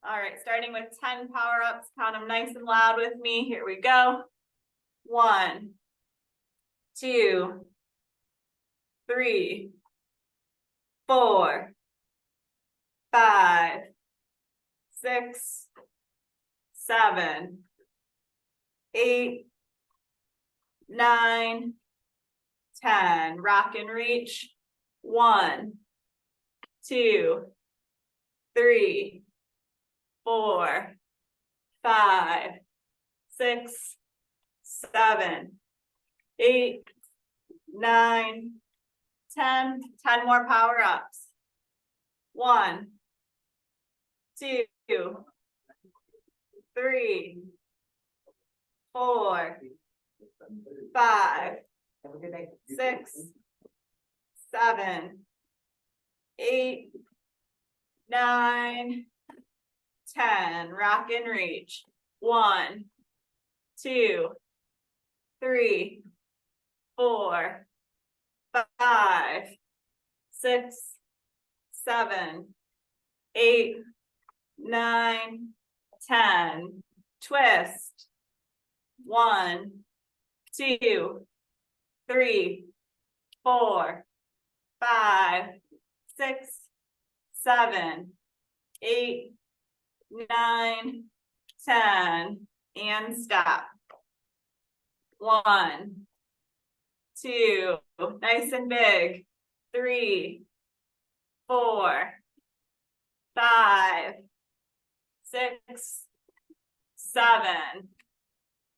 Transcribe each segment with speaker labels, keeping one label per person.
Speaker 1: All right, starting with 10 power-ups, count them nice and loud with me. Here we go. 1, 2, 3, 4, 5, 6, 7, 8, 9, 10. Rock and reach. 1, 2, 3, 4, 5, 6, 7, 8, 9, 10. 10 more power ups. 1, 2, 3, 4, 5, 6, 7, 8, 9, 10. Rock and reach. 1, 2, 3, 4, 5, 6, 7, 8, 9, 10. Twist. 1, 2, 3, 4, 5, 6, 7, 8, 9, 10, and stop. 1, 2, nice and big. 3, 4, 5, 6, 7,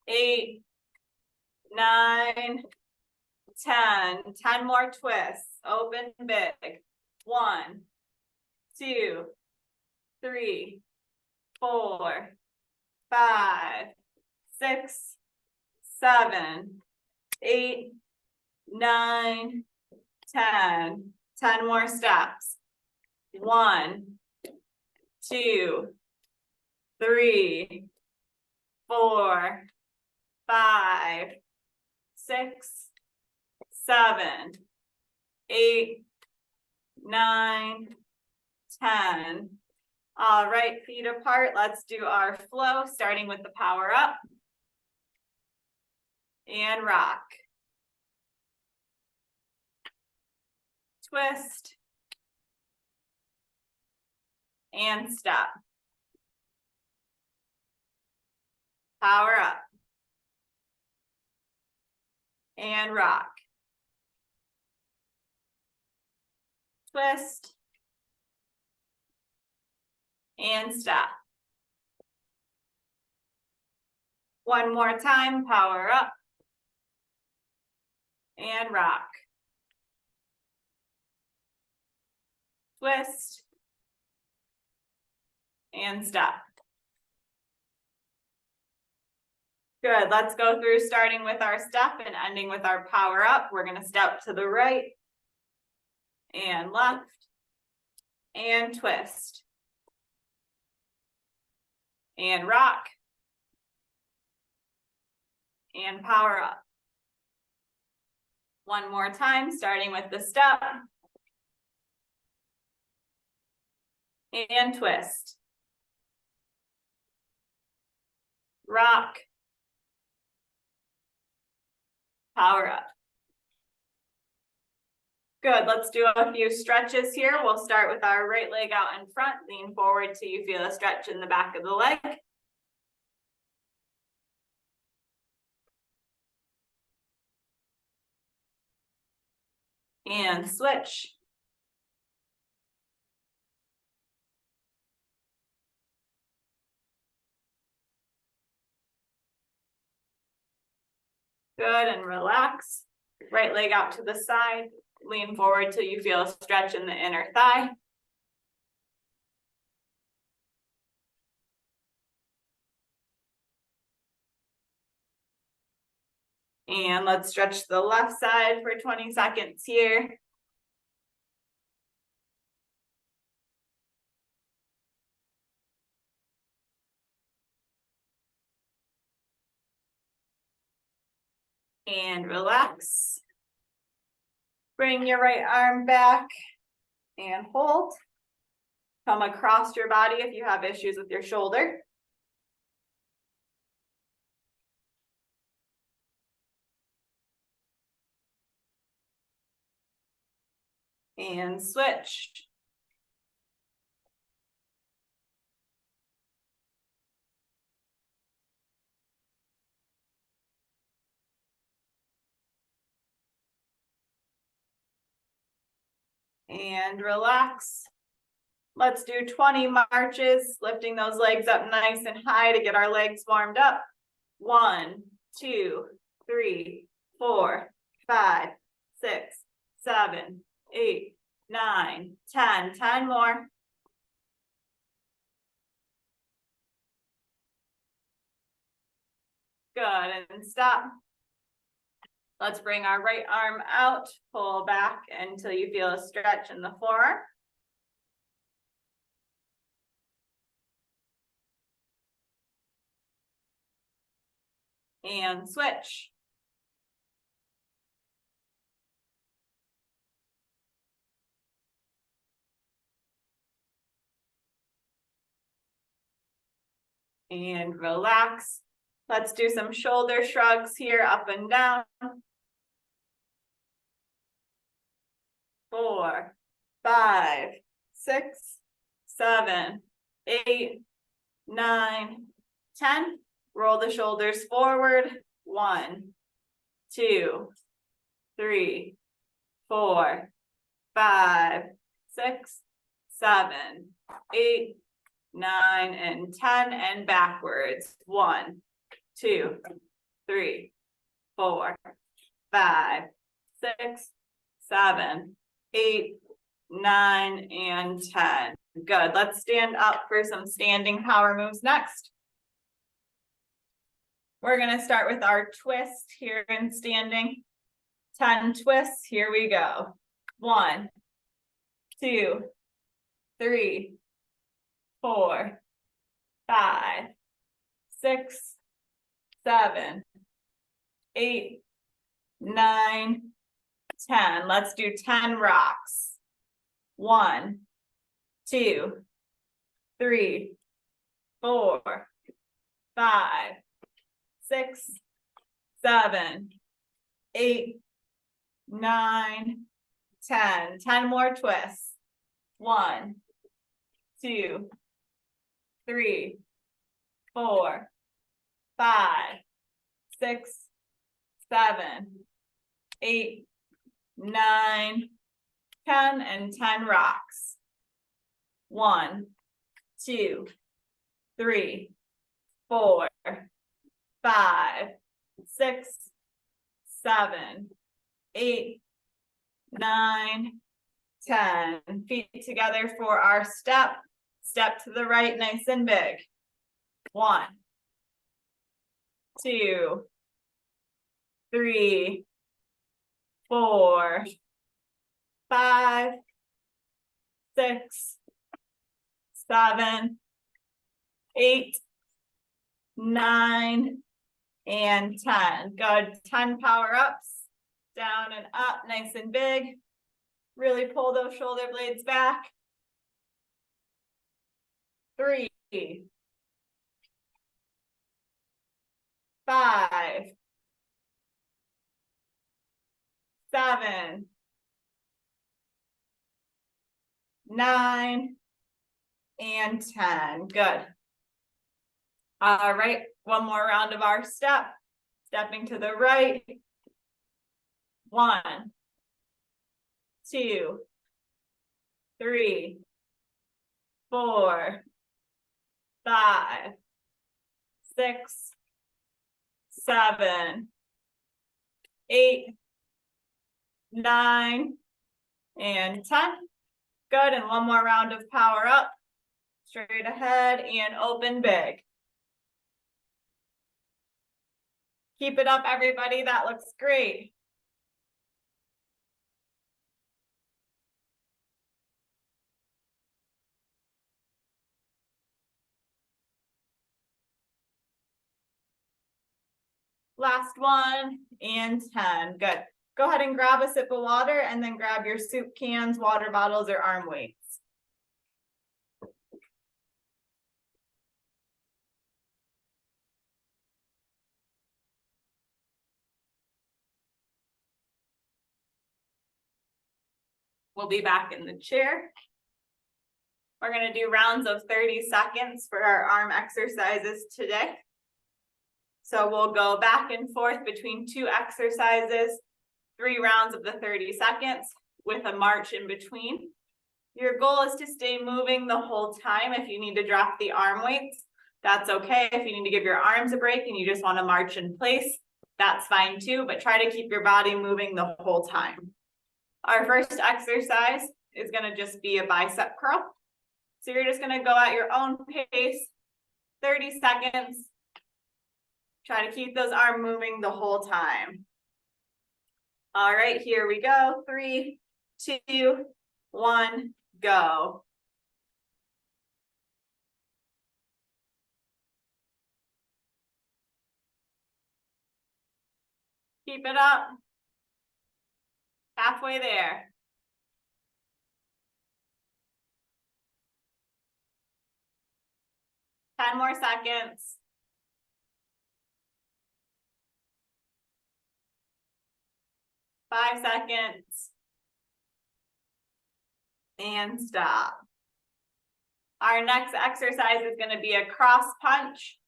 Speaker 1: 8, 9, 10. 10 more twists. Open big. 1, 2, 3, 4, 5, 6, 7, 8, 9, 10. 10 more steps. 1, 2, 3, 4, 5, 6, 7, 8, 9, 10. All right, feet apart. Let's do our flow, starting with the power up and rock. Twist and stop. Power up and rock. Twist and stop. One more time, power up and rock. Twist and stop. Good, let's go through starting with our step and ending with our power up. We're gonna step to the right and left and twist and rock and power up. One more time, starting with the step and twist, rock, power up. Good, let's do a few stretches here. We'll start with our right leg out in front. Lean forward till you feel a stretch in the back of the leg. And switch. Good, and relax. Right leg out to the side. Lean forward till you feel a stretch in the inner thigh. And let's stretch the left side for 20 seconds here. And relax. Bring your right arm back and hold. Come across your body if you have issues with your shoulder. And switch. And relax. Let's do 20 marches, lifting those legs up nice and high to get our legs warmed up. 1, 2, 3, 4, 5, 6, 7, 8, 9, 10. 10 more. Good, and stop. Let's bring our right arm out, pull back until you feel a stretch in the forearm. And switch. And relax. Let's do some shoulder shrugs here, up and down. 4, 5, 6, 7, 8, 9, 10. Roll the shoulders forward. 1, 2, 3, 4, 5, 6, 7, 8, 9, and 10, and backwards. 1, 2, 3, 4, 5, 6, 7, 8, 9, and 10. Good. Let's stand up for some standing power moves next. We're going to start with our twist here in standing. 10 twists. Here we go. 1, 2, 3, 4, 5, 6, 7, 8, 9, 10. Let's do 10 rocks. 1, 2, 3, 4, 5, 6, 7, 8, 9, 10. 10 more twists. 1, 2, 3, 4, 5, 6, 7, 8, 9, 10, and 10 rocks. 1, 2, 3, 4, 5, 6, 7, 8, 9, 10. Feet together for our step. Step to the right, nice and big. 1, 2, 3, 4, 5, 6, 7, 8, 9, and 10. Good. 10 power ups. Down and up, nice and big. Really pull those shoulder blades back. 3, 5, 7, 9, and 10. Good. All right, one more round of our step. Stepping to the right. 1, 2, 3, 4, 5, 6, 7, 8, 9, and 10. Good, and one more round of power up. Straight ahead and open big. Keep it up, everybody. That looks great. Last one, and 10. Good. Go ahead and grab a sip of water and then grab your soup cans, water bottles, or arm weights. We'll be back in the chair. We're gonna do rounds of 30 seconds for our arm exercises today. So we'll go back and forth between 2 exercises, 3 rounds of the 30 seconds with a march in between. Your goal is to stay moving the whole time. If you need to drop the arm weights, that's okay. If you need to give your arms a break and you just want to march in place, that's fine too, but try to keep your body moving the whole time. Our first exercise is going to just be a bicep curl. So you're just going to go at your own pace, 30 seconds. Try to keep those arms moving the whole time. All right, here we go. 3, 2, 1, go. Keep it up. Halfway there. Ten more seconds. 5 seconds. And stop. Our next exercise is going to be a cross punch.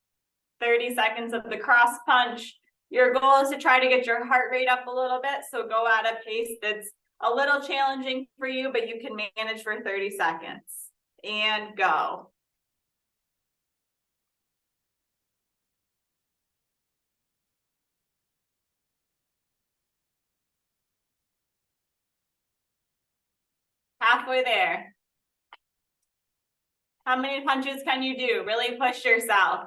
Speaker 1: 30 seconds of the cross punch. Your goal is to try to get your heart rate up a little bit. So go at a pace that's a little challenging for you, but you can manage for 30 seconds. And go. Halfway there. How many punches can you do? Really push yourself.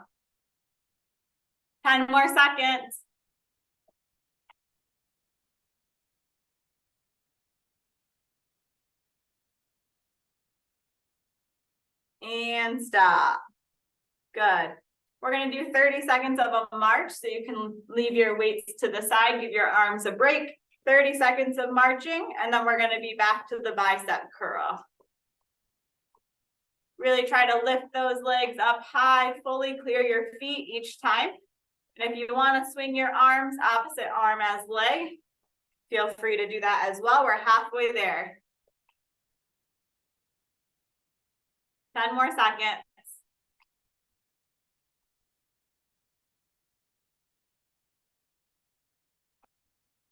Speaker 1: 10 more seconds. And stop. Good. We're going to do 30 seconds of a march, so you can leave your weights to the side, give your arms a break. 30 seconds of marching, and then we're going to be back to the bicep curl. Really try to lift those legs up high, fully clear your feet each time. And if you want to swing your arms, opposite arm as leg, feel free to do that as well. We're halfway there. 10 more seconds.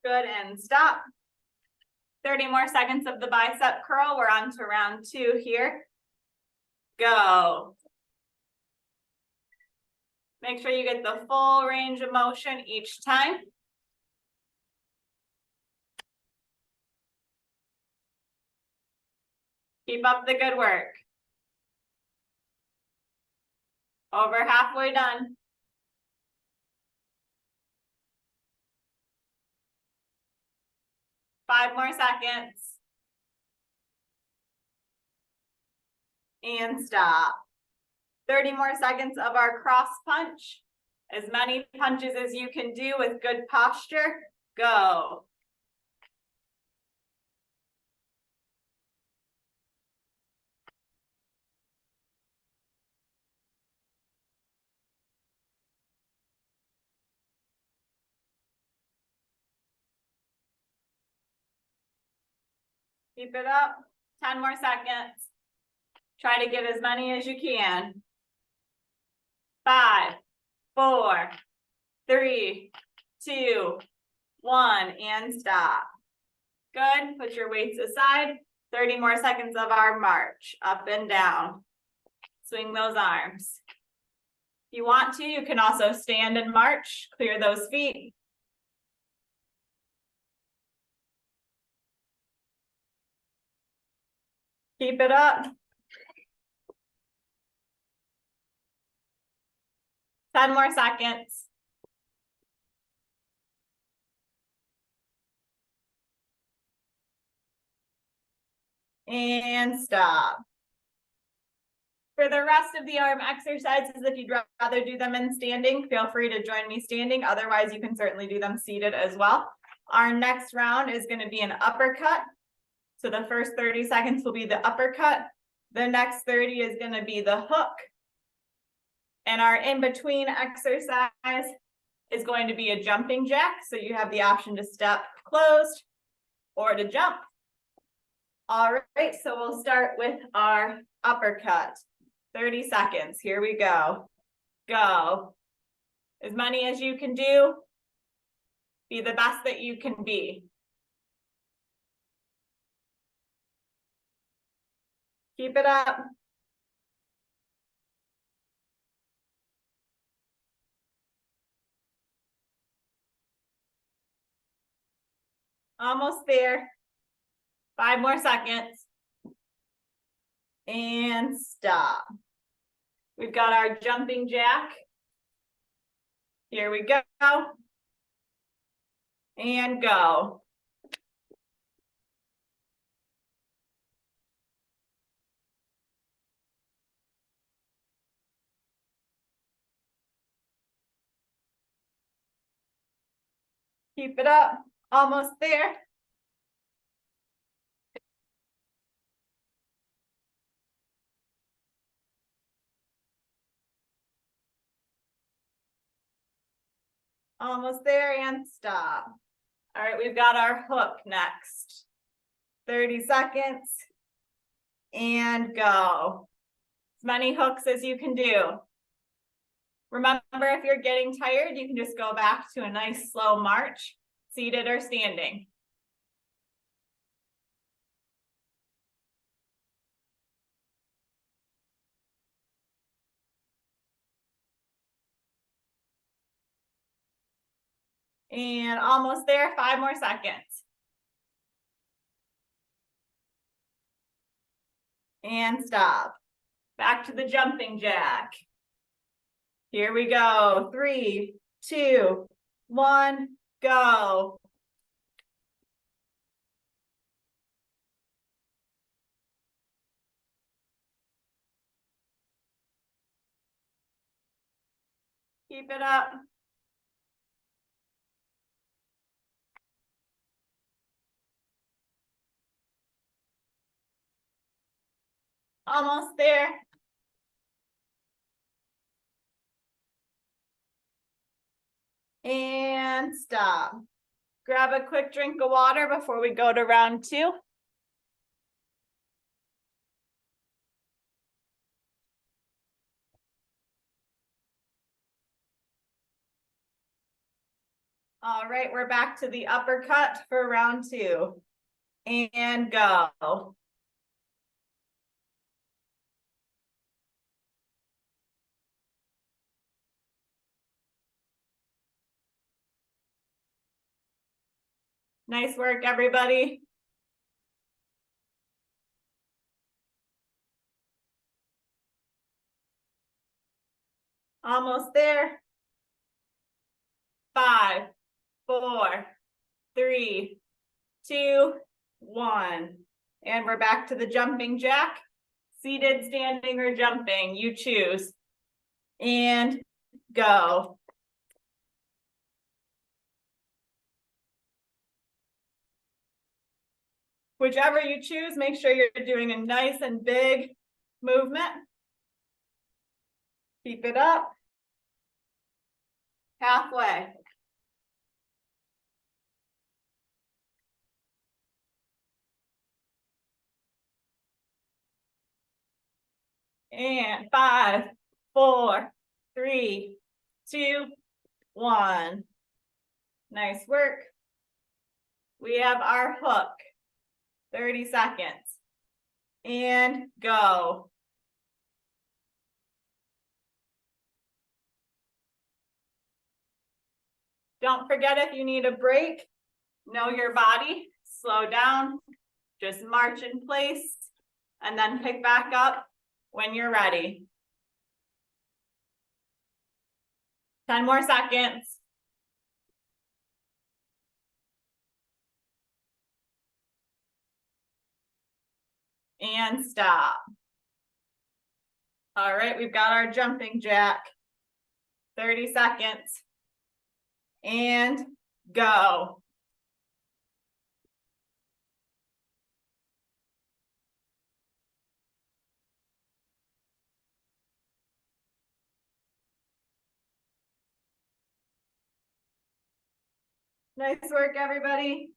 Speaker 1: Good, and stop. 30 more seconds of the bicep curl. We're on to round 2 here. Go. Make sure you get the full range of motion each time. Keep up the good work. Over halfway done. 5 more seconds. And stop. 30 more seconds of our cross punch. As many punches as you can do with good posture. Go. Keep it up. 10 more seconds. Try to get as many as you can. 5, 4, 3, 2, 1, and stop. Good. Put your weights aside. 30 more seconds of our march. Up and down. Swing those arms. If you want to, you can also stand and march. Clear those feet. Keep it up. 10 more seconds. And stop. For the rest of the arm exercises, if you'd rather do them in standing, feel free to join me standing. Otherwise, you can certainly do them seated as well. Our next round is going to be an uppercut. So the first 30 seconds will be the uppercut. The next 30 is going to be the hook. And our in-between exercise is going to be a jumping jack. So you have the option to step closed or to jump. All right, so we'll start with our uppercut. 30 seconds, here we go. Go. As many as you can do. Be the best that you can be. Keep it up. Almost there. 5 more seconds. And stop. We've got our jumping jack. Here we go. And go. Keep it up. Almost there. Almost there and stop. All right, we've got our hook next. 30 seconds and go. As many hooks as you can do. Remember, if you're getting tired, you can just go back to a nice slow march, seated or standing. And almost there, 5 more seconds. And stop. Back to the jumping jack. Here we go. 3, 2, 1, go. Keep it up. Almost there. And stop. Grab a quick drink of water before we go to round 2. All right, we're back to the uppercut for round 2. And go. Nice work, everybody. Almost there. 5, 4, 3, 2, 1. And we're back to the jumping jack. Seated, standing, or jumping, you choose. And go. Whichever you choose, make sure you're doing a nice and big movement. Keep it up. Halfway. And 5, 4, 3, 2, 1. Nice work. We have our hook. 30 seconds. And go. Don't forget, if you need a break, know your body, slow down, just march in place, and then pick back up when you're ready. 10 more seconds. And stop. All right, we've got our jumping jack. 30 seconds. And go. Nice work, everybody.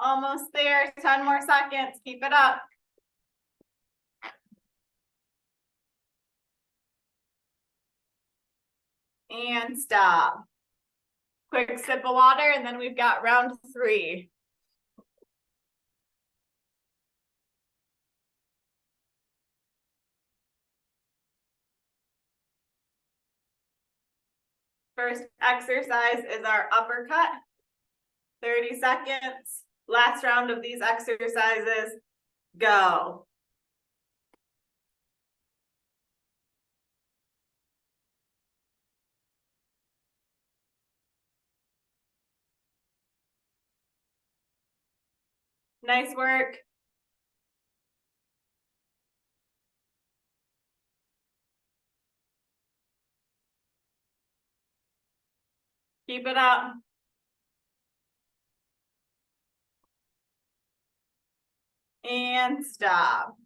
Speaker 1: Almost there, 10 more seconds, keep it up. And stop. Quick sip of water, and then we've got round 3. First exercise is our uppercut. 30 seconds. Last round of these exercises. Go. Nice work. Keep it up. And stop.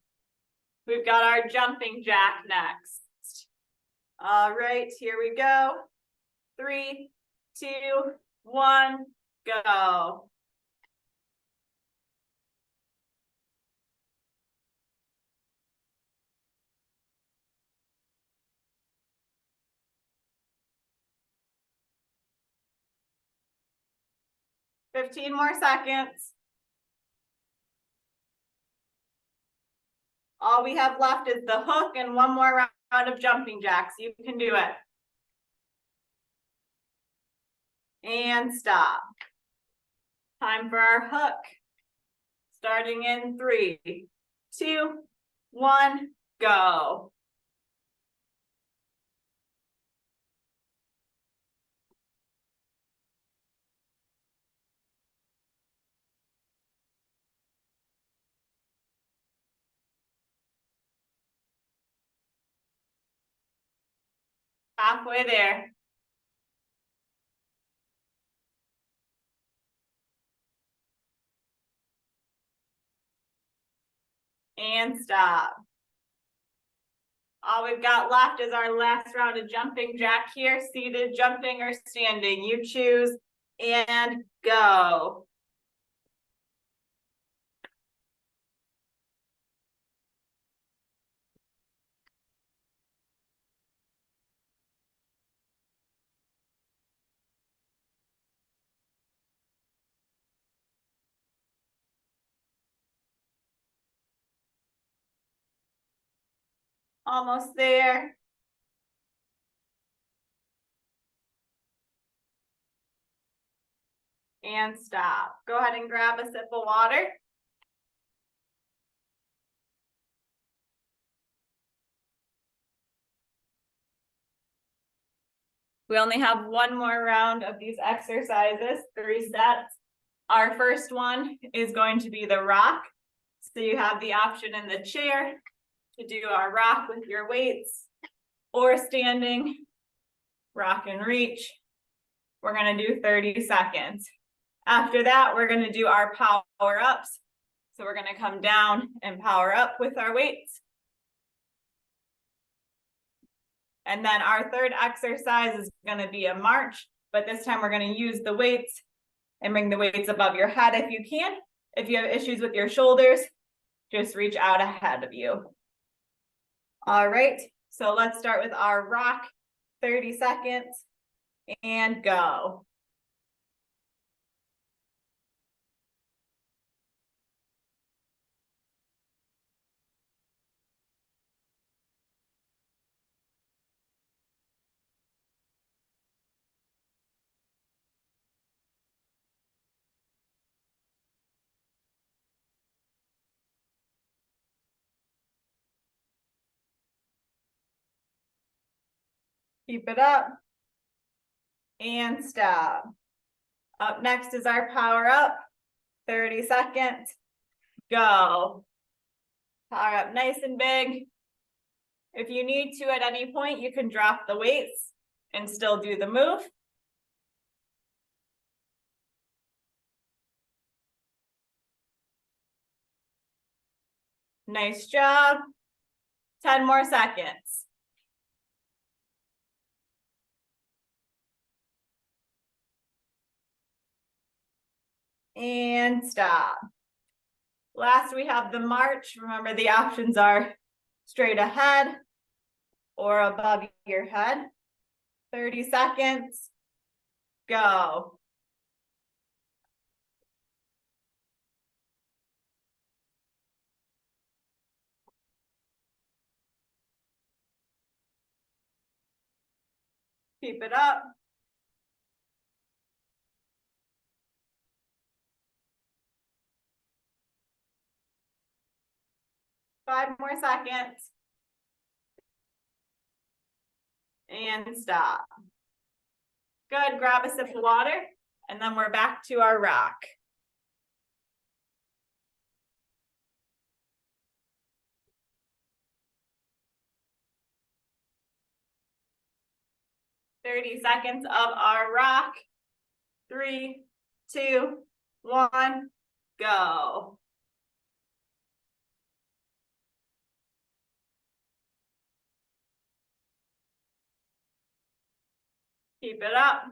Speaker 1: We've got our jumping jack next. All right, here we go. 3, 2, 1, go. Fifteen more seconds. All we have left is the hook and one more round of jumping jacks. You can do it. And stop. Time for our hook. Starting in 3, 2, 1, go. Halfway there. And stop. All we've got left is our last round of jumping jack here, seated, jumping, or standing. You choose, and go. Almost there. And stop. Go ahead and grab a sip of water. We only have one more round of these exercises, 3 sets. Our first one is going to be the rock. So you have the option in the chair to do our rock with your weights, or standing, rock and reach. We're going to do 30 seconds. After that, we're going to do our power ups. So we're going to come down and power up with our weights. And then our third exercise is going to be a march, but this time we're going to use the weights and bring the weights above your head if you can. If you have issues with your shoulders, just reach out ahead of you. All right, so let's start with our rock, 30 seconds, and go. Keep it up. And stop. Up next is our power up, 30 seconds, go. Power up nice and big. If you need to at any point, you can drop the weights and still do the move. Nice job. 10 more seconds. and stop. Last, we have the march. Remember, the options are straight ahead or above your head. 30 seconds, go. Keep it up. Five more seconds. And stop. Good, grab a sip of water, and then we're back to our rock. "30 seconds of our rock. 3, 2, 1, go. Keep it up.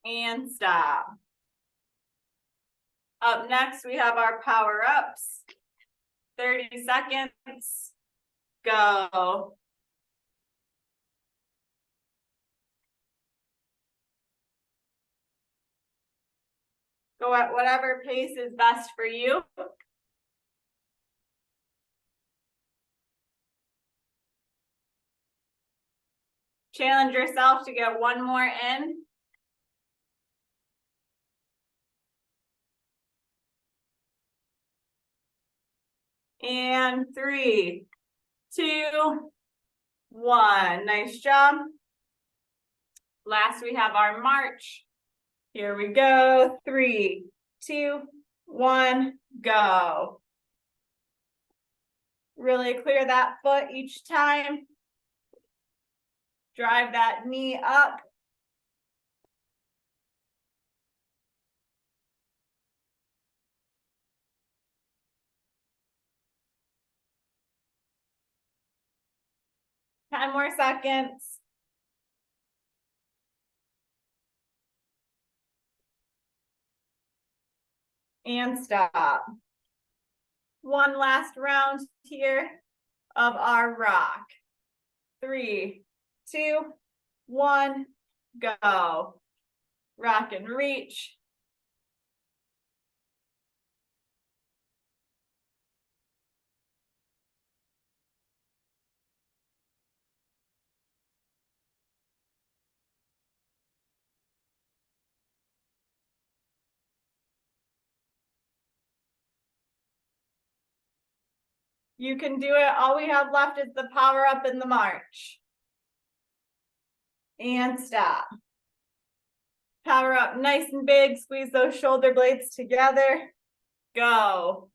Speaker 1: And stop. Up next, we have our power ups. 30 seconds, go. Go at whatever pace is best for you. Challenge yourself to get one more in. And 3, 2, 1. Nice job. Last, we have our march. Here we go. 3, 2, 1, go. Really clear that foot each time. Drive that knee up. Ten more seconds. And stop. One last round here of our rock. 3, 2, 1, go. Rock and reach. You can do it. All we have left is the power up in the march. And stop. Power up nice and big. Squeeze those shoulder blades together. Go.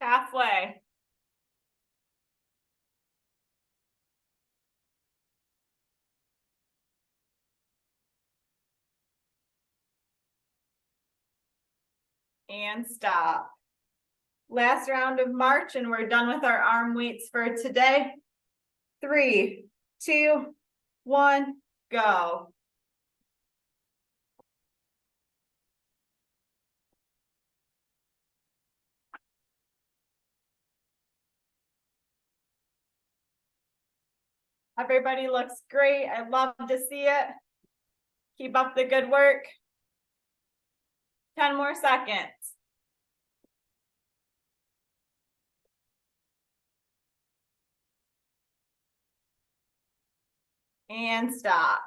Speaker 1: Halfway. And stop. Last round of march, and we're done with our arm weights for today. 3, 2, 1, go. Everybody looks great. I love to see it. Keep up the good work. 10 more seconds. And stop.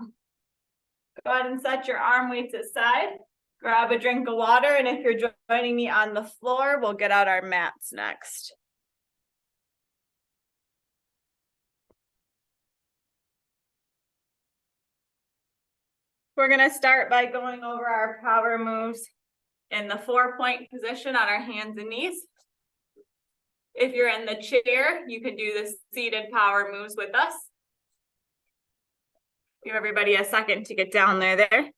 Speaker 1: Go ahead and set your arm weights aside. Grab a drink of water, and if you're joining me on the floor, we'll get out our mats next. We're gonna start by going over our power moves in the 4-point position on our hands and knees. If you're in the chair, you can do the seated power moves with us. Give everybody a second to get down there.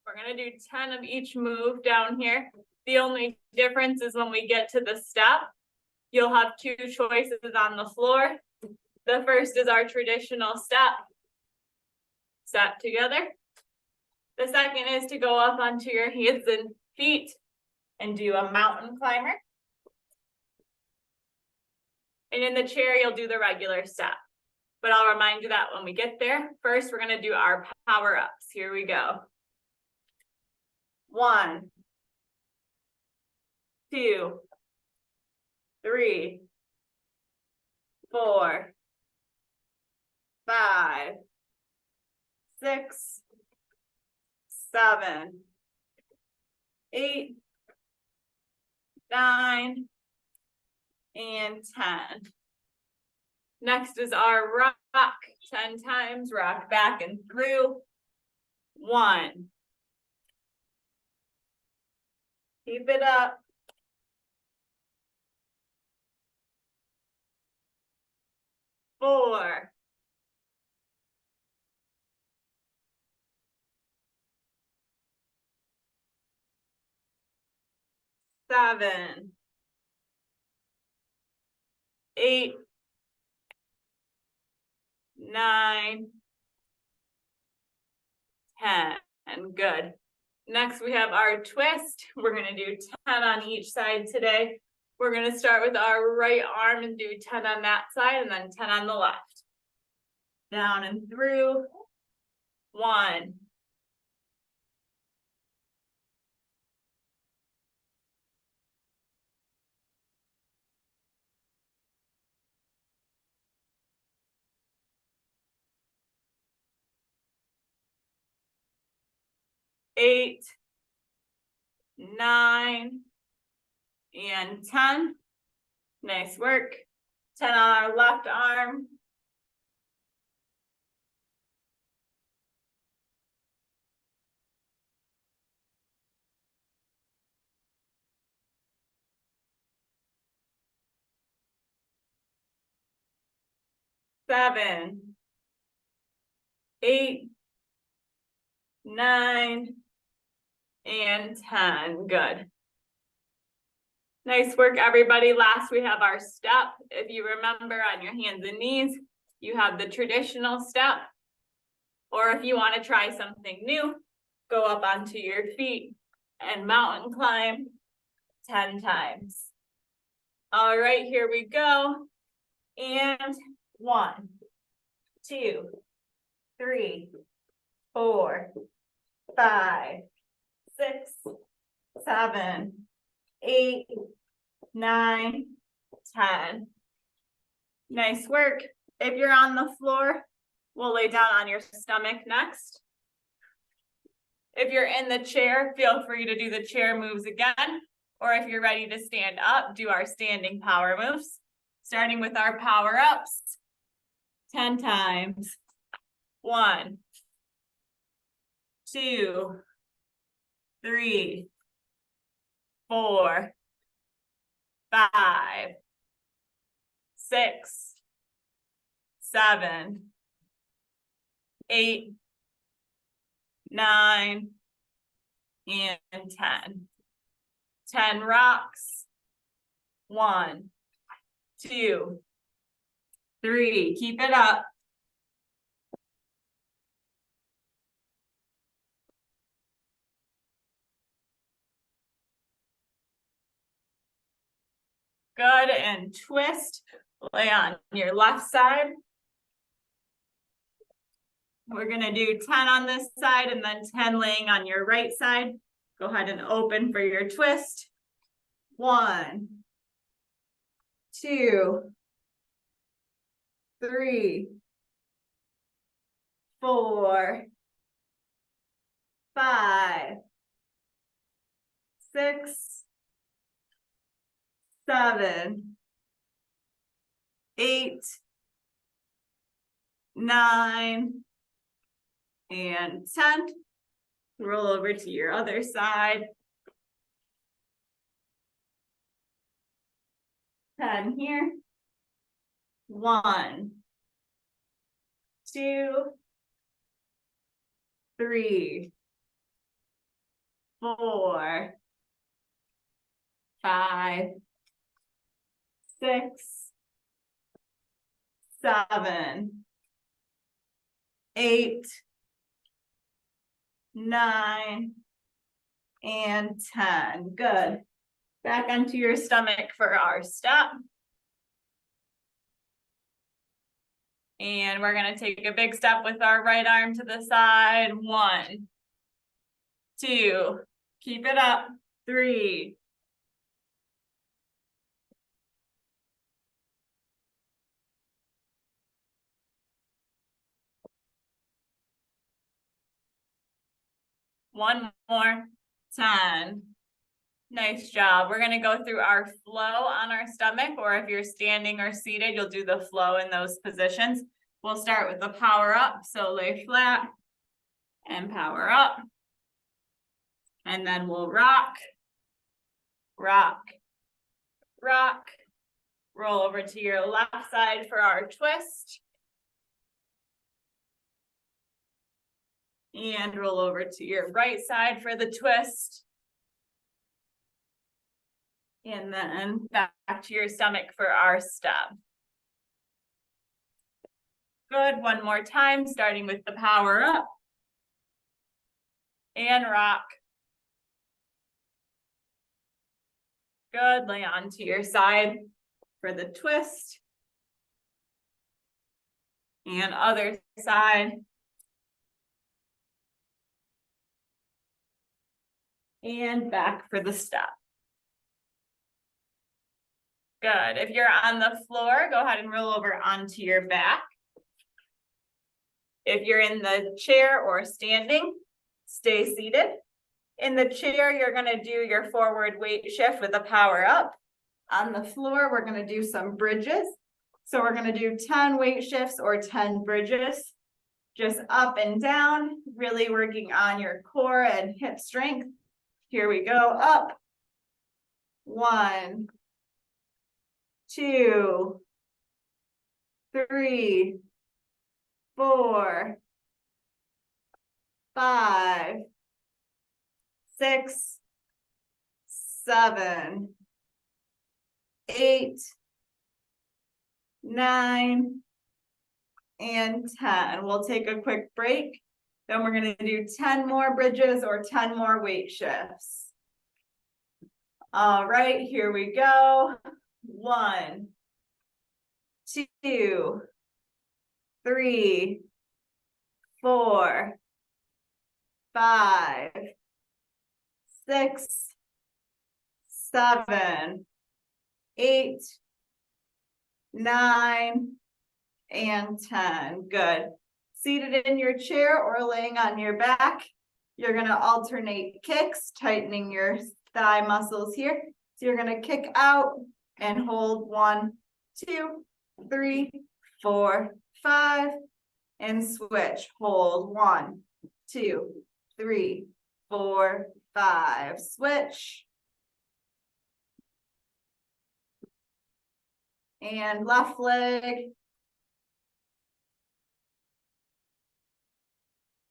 Speaker 1: We're gonna do 10 of each move down here. The only difference is when we get to the step, you'll have 2 choices on the floor. The first is our traditional step together. The second is to go up onto your hands and feet and do a mountain climber. And in the chair, you'll do the regular step. But I'll remind you that when we get there, first we're gonna do our power ups. Here we go. 1, 2, 3, 4, 5, 6, 7, 8, 9, and 10. Next is our rock, 10 times, rock back and through. 1. Keep it up. 4. 7, 8, 9, 10, and good. Next we have our twist. We're gonna do 10 on each side today. We're gonna start with our right arm and do 10 on that side and then 10 on the left. Down and through. 1, 8, 9, and 10. Nice work. 10 on our left arm. 7, 8, 9, and 10. Good. Nice work, everybody. Last, we have our step. If you remember, on your hands and knees, you have the traditional step. Or if you want to try something new, go up onto your feet and mountain climb 10 times. All right, here we go. And 1, 2, 3, 4, 5, 6, 7, 8, 9, 10. Nice work. If you're on the floor, we'll lay down on your stomach next. If you're in the chair, feel free to do the chair moves again. Or if you're ready to stand up, do our standing power moves. Starting with our power ups. 10 times. 1, 2, 3, 4, 5, 6, 7, 8, 9, and 10. 10 rocks. 1, 2, 3. Keep it up. Good, and twist. Lay on your left side. We're gonna do 10 on this side and then 10 laying on your right side. Go ahead and open for your twist. 1, 2, 3, 4, 5, 6, 7, 8, 9, and 10. Roll over to your other side. 10 here. 1, 2, 3, 4, 5, 6, 7, 8, 9, and 10. Good. Back onto your stomach for our step. And we're going to take a big step with our right arm to the side. 1, 2, keep it up. 3, 1 more. 10. Nice job. We're going to go through our flow on our stomach, or if you're standing or seated, you'll do the flow in those positions. We'll start with the power up. So lay flat and power up. And then we'll rock, rock, rock. Roll over to your left side for our twist. And roll over to your right side for the twist. And then back to your stomach for our step. Good. One more time, starting with the power up. And rock. Good. Lay onto your side for the twist. And other side. And back for the step. Good. If you're on the floor, go ahead and roll over onto your back. If you're in the chair or standing, stay seated. In the chair, you're going to do your forward weight shift with a power up. On the floor, we're going to do some bridges. So we're going to do 10 weight shifts or 10 bridges, just up and down, really working on your core and hip strength. Here we go. Up. 1, 2, 3, 4, 5, 6, 7, 8, 9, and 10. We'll take a quick break. Then we're going to do 10 more bridges or 10 more weight shifts. All right, here we go. 1, 2, 3, 4, 5, 6, 7, 8, 9, and 10. Good. Seated in your chair or laying on your back, you're going to alternate kicks, tightening your thigh muscles here. So you're going to kick out and hold 1, 2, 3, 4, 5, and switch. Hold 1, 2, 3, 4, 5. Switch. And left leg.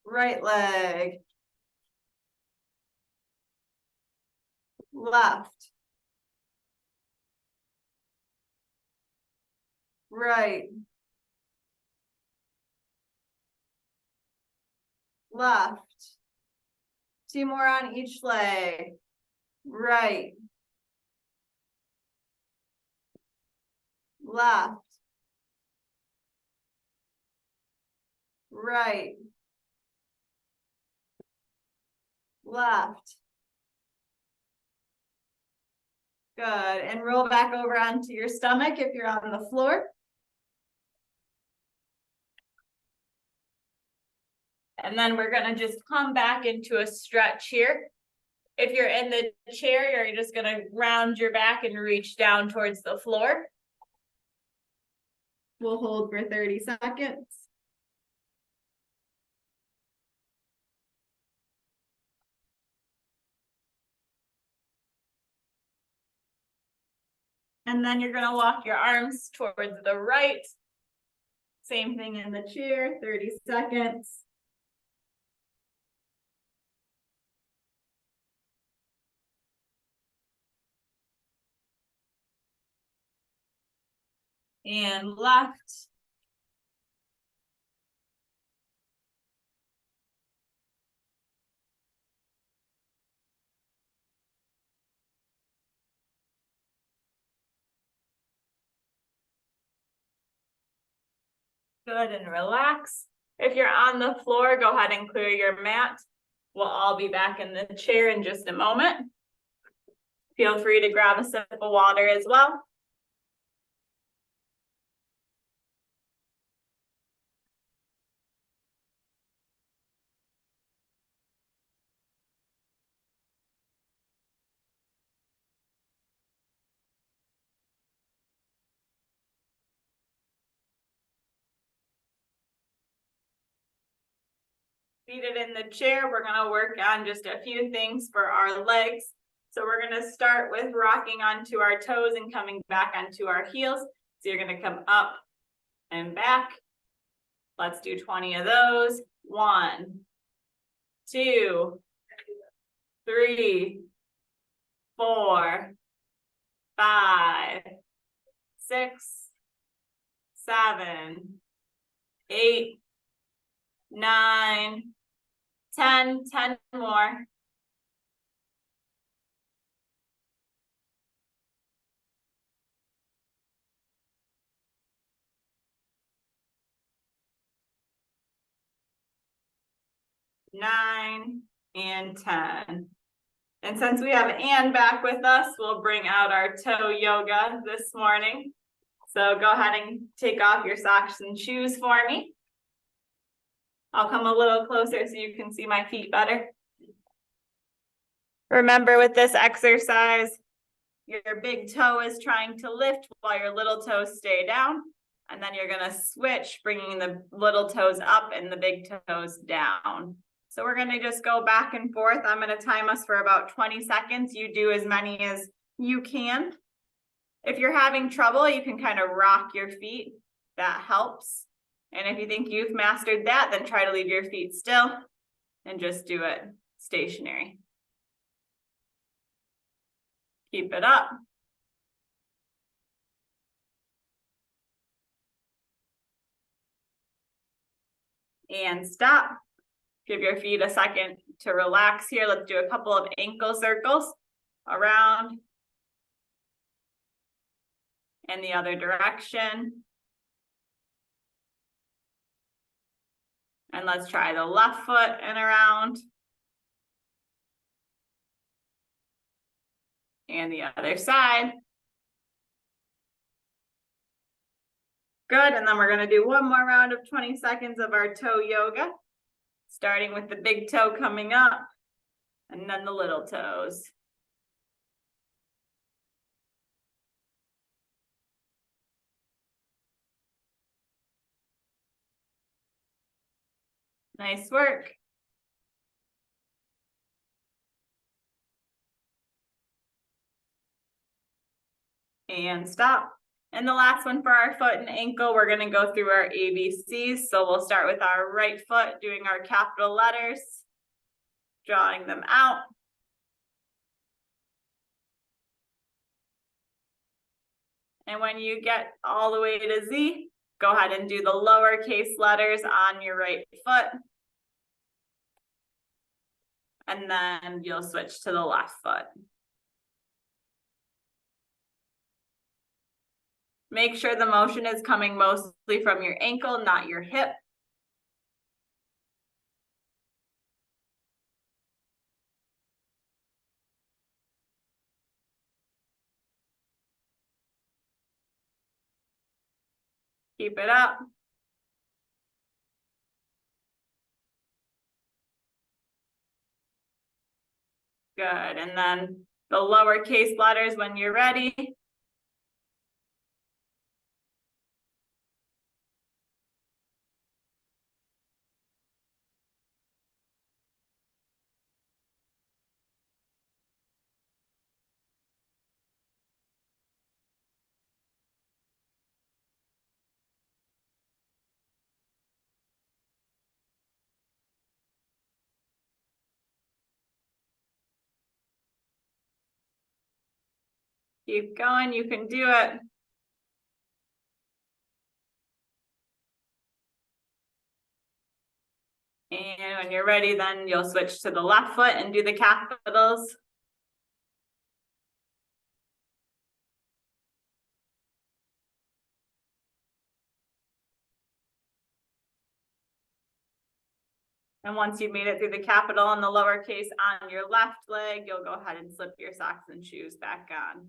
Speaker 1: Right leg. Left. Right. Left. 2 more on each leg. Right. Left. Right. Left. Good. And roll back over onto your stomach if you're on the floor. And then we're going to just come back into a stretch here. If you're in the chair, you're just gonna round your back and reach down towards the floor. We'll hold for 30 seconds. And then you're gonna walk your arms towards the right. Same thing in the chair, 30 seconds. And left. Good, and relax. If you're on the floor, go ahead and clear your mat. We'll all be back in the chair in just a moment. Feel free to grab a sip of water as well. Seated in the chair, we're gonna work on just a few things for our legs. So we're gonna start with rocking onto our toes and coming back onto our heels. So you're gonna come up and back. Let's do 20 of those. 1, 2, 3, 4, 5, 6, 7, 8, 9, 10, 10 more. Nine and 10. And since we have Anne back with us, we'll bring out our toe yoga this morning. So go ahead and take off your socks and shoes for me. I'll come a little closer so you can see my feet better. Remember, with this exercise, your big toe is trying to lift while your little toes stay down. And then you're gonna switch, bringing the little toes up and the big toes down. So we're gonna just go back and forth. I'm gonna time us for about 20 seconds. You do as many as you can. If you're having trouble, you can kind of rock your feet. That helps. And if you think you've mastered that, then try to leave your feet still and just do it stationary. Keep it up. And stop. Give your feet a second to relax here. Let's do a couple of ankle circles around and the other direction. And let's try the left foot and around. And the other side. Good, and then we're gonna do one more round of 20 seconds of our toe yoga, starting with the big toe coming up, and then the little toes. Nice work. And stop. And the last one for our foot and ankle, we're gonna go through our ABCs. So we'll start with our right foot, doing our capital letters, drawing them out. And when you get all the way to Z, go ahead and do the lowercase letters on your right foot. And then you'll switch to the left foot. Make sure the motion is coming mostly from your ankle, not your hip. Keep it up. Good, and then the lowercase letters when you're ready. Keep going, you can do it. And when you're ready, then you'll switch to the left foot and do the capitals. And once you've made it through the capital and the lowercase on your left leg, you'll go ahead and slip your socks and shoes back on.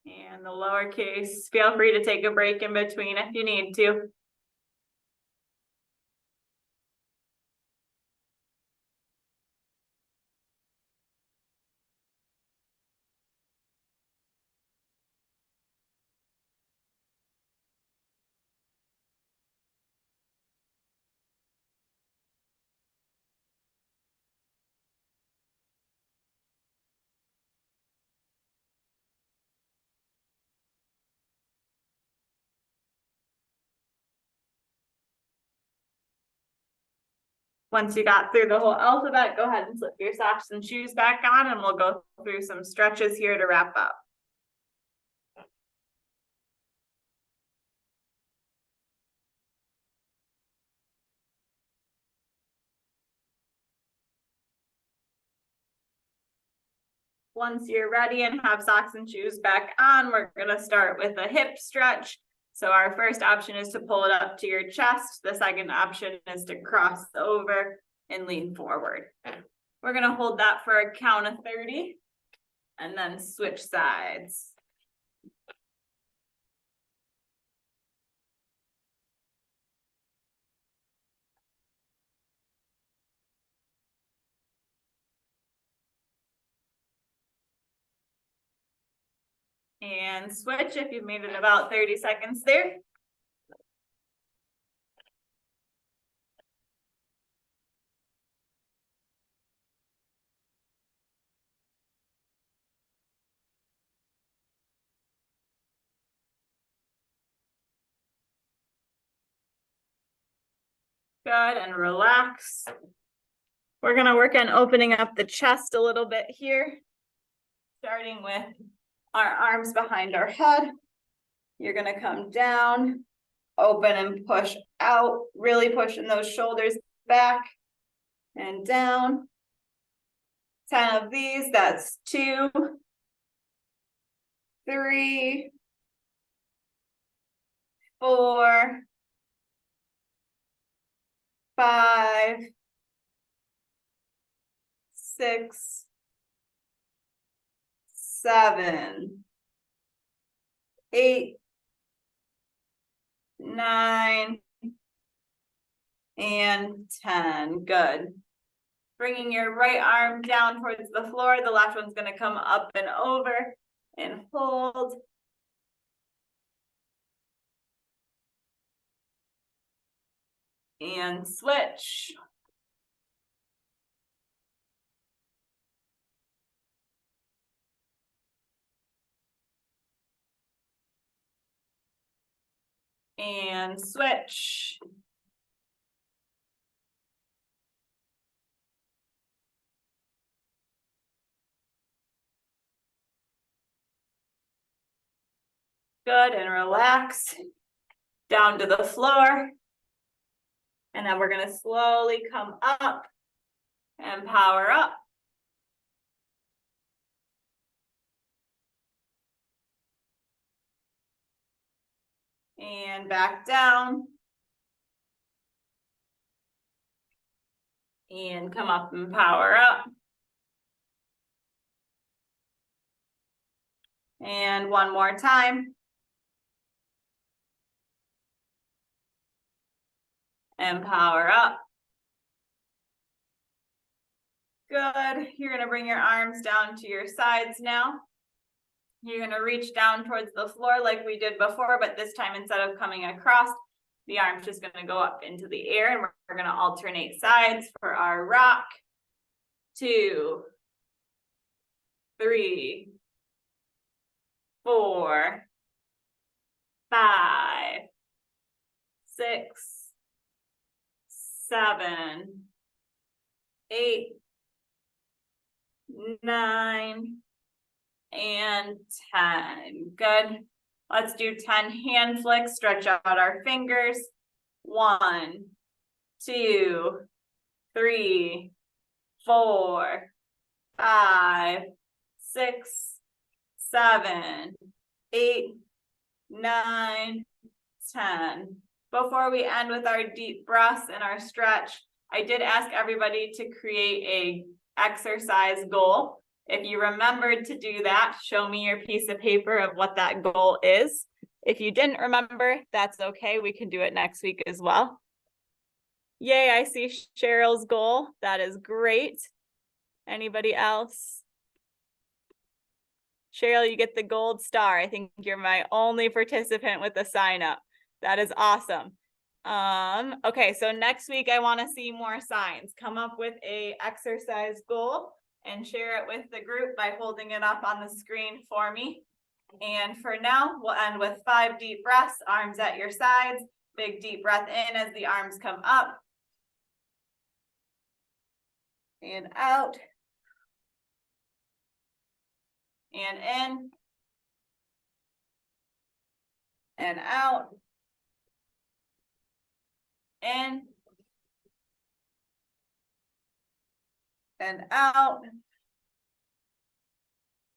Speaker 1: And the lowercase, feel free to take a break in between if you need to. Once you got through the whole alphabet, go ahead and slip your socks and shoes back on, and we'll go through some stretches here to wrap up. Once you're ready and have socks and shoes back on, we're gonna start with a hip stretch. So our first option is to pull it up to your chest. The second option is to cross over and lean forward. We're gonna hold that for a count of 30 and then switch sides. And switch if you've made it about 30 seconds there. Good, and relax. We're gonna work on opening up the chest a little bit here, starting with our arms behind our head. You're gonna come down, open and push out, really pushing those shoulders back and down. 10 of these, that's 2, 3, 4, 5, 6, 7, 8, 9, and 10. Good. Bringing your right arm down towards the floor. The left one's going to come up and over and hold. And switch. And switch. Good, and relax down to the floor. And then we're going to slowly come up and power up. and back down. And come up and power up. And one more time. And power up. Good. You're going to bring your arms down to your sides now. You're going to reach down towards the floor like we did before, but this time instead of coming across, the arm's just going to go up into the air, and we're going to alternate sides for our rock. 2, 3, 4, 5, 6, 7, 8, 9, and 10. Good. Let's do 10 hand flicks. Stretch out our fingers. 1, 2, 3, 4, 5, 6, 7, 8, 9, 10. Before we end with our deep breaths and our stretch, I did ask everybody to create a exercise goal. If you remembered to do that, show me your piece of paper of what that goal is. If you didn't remember, that's okay. We can do it next week as well. Yay, I see Cheryl's goal. That is great. Anybody else? Cheryl, you get the gold star. I think you're my only participant with the sign up. That is awesome. Okay, so next week I want to see more signs. Come up with a exercise goal and share it with the group by holding it up on the screen for me. And for now, we'll end with 5 deep breaths, arms at your sides. Big deep breath in as the arms come up. And out. And in. And out. In. And out.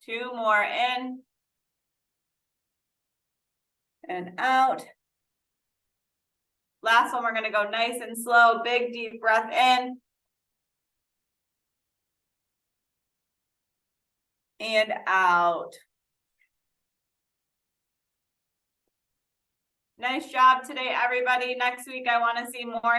Speaker 1: 2 more in. And out. Last one, we're going to go nice and slow. Big deep breath in. And out. Nice job today, everybody. Next week, I want to see more